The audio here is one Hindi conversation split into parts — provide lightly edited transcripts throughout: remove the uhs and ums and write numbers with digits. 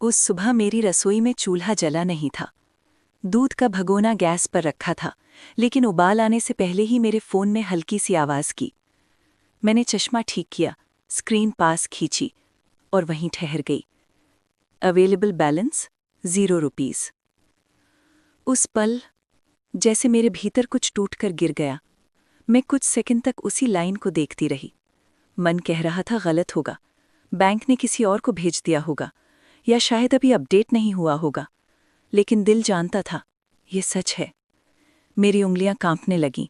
उस सुबह मेरी रसोई में चूल्हा जला नहीं था। दूध का भगोना गैस पर रखा था, लेकिन उबाल आने से पहले ही मेरे फ़ोन ने हल्की सी आवाज़ की। मैंने चश्मा ठीक किया, स्क्रीन पास खींची और वहीं ठहर गई। Available balance ₹0। उस पल जैसे मेरे भीतर कुछ टूटकर गिर गया। मैं कुछ सेकंड तक उसी लाइन को देखती रही। मन कह रहा था गलत होगा, बैंक ने किसी और को भेज दिया होगा, या शायद अभी अपडेट नहीं हुआ होगा। लेकिन दिल जानता था, ये सच है। मेरी उंगलियां कांपने लगीं,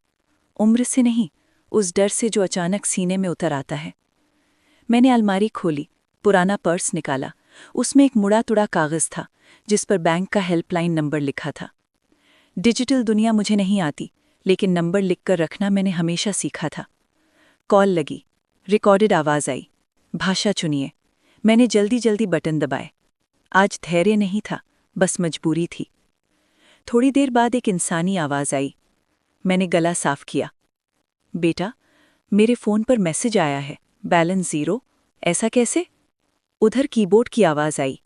उम्र से नहीं, उस डर से जो अचानक सीने में उतर आता है। मैंने अलमारी खोली, पुराना पर्स निकाला। उसमें एक मुड़ा तुड़ा कागज़ था, जिस पर बैंक का हेल्पलाइन नंबर लिखा था। डिजिटल दुनिया मुझे नहीं आती, लेकिन नंबर लिखकर रखना मैंने हमेशा सीखा था। कॉल लगी, रिकॉर्डेड आवाज़ आई। भाषा चुनिए। मैंने जल्दी जल्दी बटन दबाए। आज धैर्य नहीं था, बस मजबूरी थी। थोड़ी देर बाद एक इंसानी आवाज़ आई। मैंने गला साफ किया। बेटा, मेरे फ़ोन पर मैसेज आया है, बैलेंस 0। ऐसा कैसे? उधर कीबोर्ड की आवाज़ आई।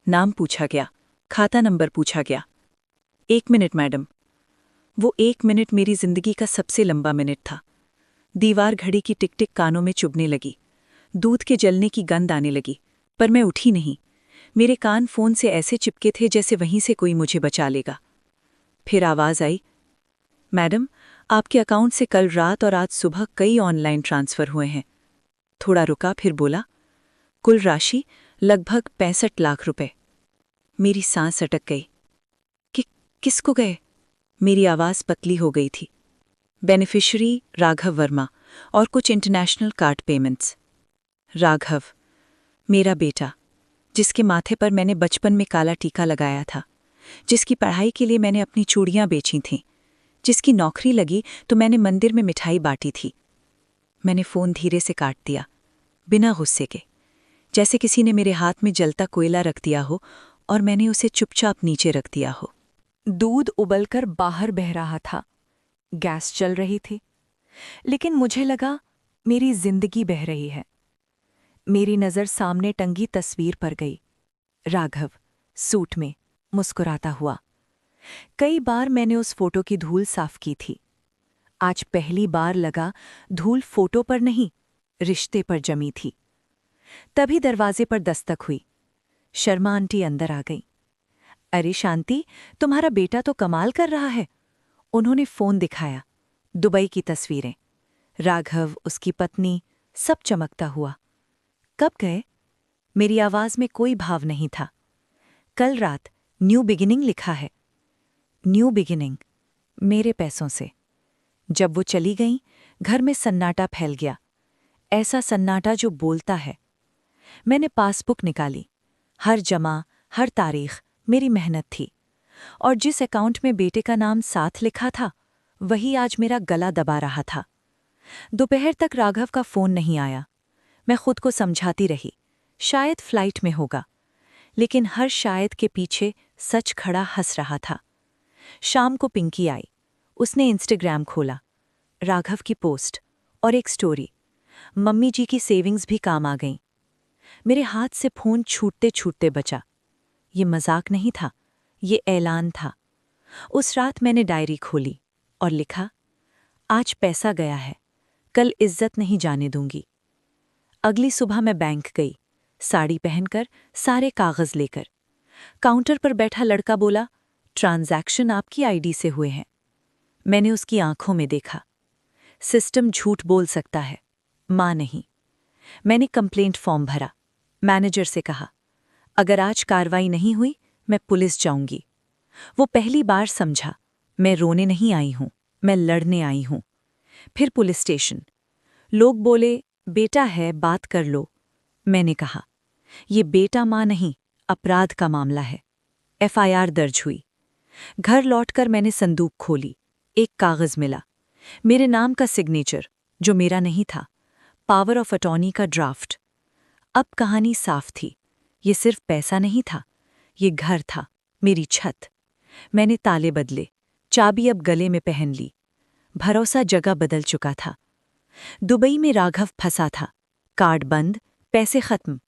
नाम पूछा गया, खाता नंबर पूछा गया। 1 मिनट मैडम। वो 1 मिनट मेरी जिंदगी का सबसे लंबा मिनट था। दीवार घड़ी की टिक टिक कानों में चुभने लगी। दूध के जलने की गंध आने लगी, पर मैं उठी नहीं। मेरे कान फ़ोन से ऐसे चिपके थे जैसे वहीं से कोई मुझे बचा लेगा। फिर आवाज़ आई, मैडम, आपके अकाउंट से कल रात और आज सुबह कई ऑनलाइन ट्रांसफ़र हुए हैं। थोड़ा रुका, फिर बोला, कुल राशि लगभग 65 लाख रुपए। मेरी सांस अटक गई। कि किसको गए? मेरी आवाज़ पतली हो गई थी। बेनिफिशियरी राघव वर्मा और कुछ इंटरनेशनल कार्ड पेमेंट्स। राघव, मेरा बेटा, जिसके माथे पर मैंने बचपन में काला टीका लगाया था, जिसकी पढ़ाई के लिए मैंने अपनी चूड़ियां बेची थीं, जिसकी नौकरी लगी तो मैंने मंदिर में मिठाई बांटी थी। मैंने फ़ोन धीरे से काट दिया, बिना गुस्से के, जैसे किसी ने मेरे हाथ में जलता कोयला रख दिया हो और मैंने उसे चुपचाप नीचे रख दिया हो। दूध उबलकर बाहर बह रहा था, गैस चल रही थी, लेकिन मुझे लगा मेरी जिंदगी बह रही है। मेरी नज़र सामने टंगी तस्वीर पर गई। राघव, सूट में, मुस्कुराता हुआ। कई बार मैंने उस फोटो की धूल साफ की थी। आज पहली बार लगा धूल फोटो पर नहीं, रिश्ते पर जमी थी। तभी दरवाजे पर दस्तक हुई। शर्मा आंटी अंदर आ गई। अरे शांति, तुम्हारा बेटा तो कमाल कर रहा है। उन्होंने फोन दिखाया, दुबई की तस्वीरें, राघव, उसकी पत्नी, सब चमकता हुआ। कब गए? मेरी आवाज में कोई भाव नहीं था। कल रात, न्यू बिगिनिंग लिखा है। न्यू बिगिनिंग, मेरे पैसों से। जब वो चली गईं, घर में सन्नाटा फैल गया, ऐसा सन्नाटा जो बोलता है। मैंने पासबुक निकाली। हर जमा, हर तारीख मेरी मेहनत थी, और जिस अकाउंट में बेटे का नाम साथ लिखा था, वही आज मेरा गला दबा रहा था। दोपहर तक राघव का फोन नहीं आया। मैं खुद को समझाती रही, शायद फ्लाइट में होगा, लेकिन हर शायद के पीछे सच खड़ा हंस रहा था। शाम को पिंकी आई। उसने इंस्टाग्राम खोला। राघव की पोस्ट और एक स्टोरी। मम्मी जी की सेविंग्स भी काम आ गईं। मेरे हाथ से फोन छूटते छूटते बचा। ये मजाक नहीं था, ये ऐलान था। उस रात मैंने डायरी खोली और लिखा, आज पैसा गया है, कल इज्जत नहीं जाने दूंगी। अगली सुबह मैं बैंक गई, साड़ी पहनकर, सारे कागज लेकर। काउंटर पर बैठा लड़का बोला, ट्रांजैक्शन आपकी आईडी से हुए हैं। मैंने उसकी आंखों में देखा। सिस्टम झूठ बोल सकता है, मां नहीं। मैंने कंप्लेंट फॉर्म भरा। मैनेजर से कहा, अगर आज कार्रवाई नहीं हुई, मैं पुलिस जाऊंगी। वो पहली बार समझा, मैं रोने नहीं आई हूं, मैं लड़ने आई हूं। फिर पुलिस स्टेशन। लोग बोले, बेटा है, बात कर लो। मैंने कहा, ये बेटा मां नहीं, अपराध का मामला है। एफआईआर दर्ज हुई। घर लौटकर मैंने संदूक खोली। एक कागज मिला, मेरे नाम का सिग्नेचर, जो मेरा नहीं था, पावर ऑफ अटॉर्नी का ड्राफ्ट। अब कहानी साफ थी। ये सिर्फ पैसा नहीं था, ये घर था, मेरी छत। मैंने ताले बदले, चाबी अब गले में पहन ली। भरोसा जगह बदल चुका था। दुबई में राघव फंसा था, कार्ड बंद, पैसे खत्म,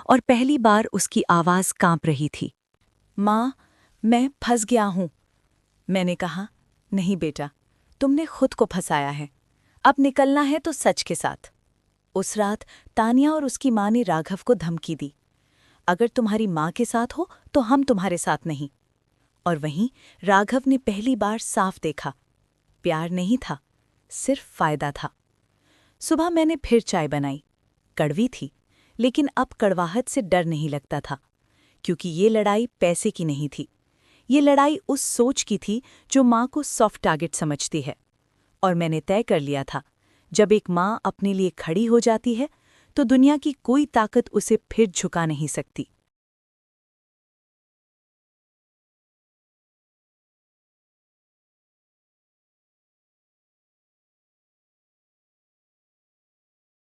और पहली बार उसकी आवाज़ कांप रही थी। माँ, मैं फंस गया हूँ। मैंने कहा, नहीं बेटा, तुमने खुद को फंसाया है। अब निकलना है तो सच के साथ। उस रात तानिया और उसकी माँ ने राघव को धमकी दी, अगर तुम्हारी माँ के साथ हो तो हम तुम्हारे साथ नहीं। और वहीं राघव ने पहली बार साफ देखा, प्यार नहीं था, सिर्फ फायदा था। सुबह मैंने फिर चाय बनाई। कड़वी थी, लेकिन अब कड़वाहट से डर नहीं लगता था, क्योंकि ये लड़ाई पैसे की नहीं थी। ये लड़ाई उस सोच की थी जो माँ को सॉफ्ट टारगेट समझती है। और मैंने तय कर लिया था, जब एक माँ अपने लिए खड़ी हो जाती है तो दुनिया की कोई ताकत उसे फिर झुका नहीं सकती।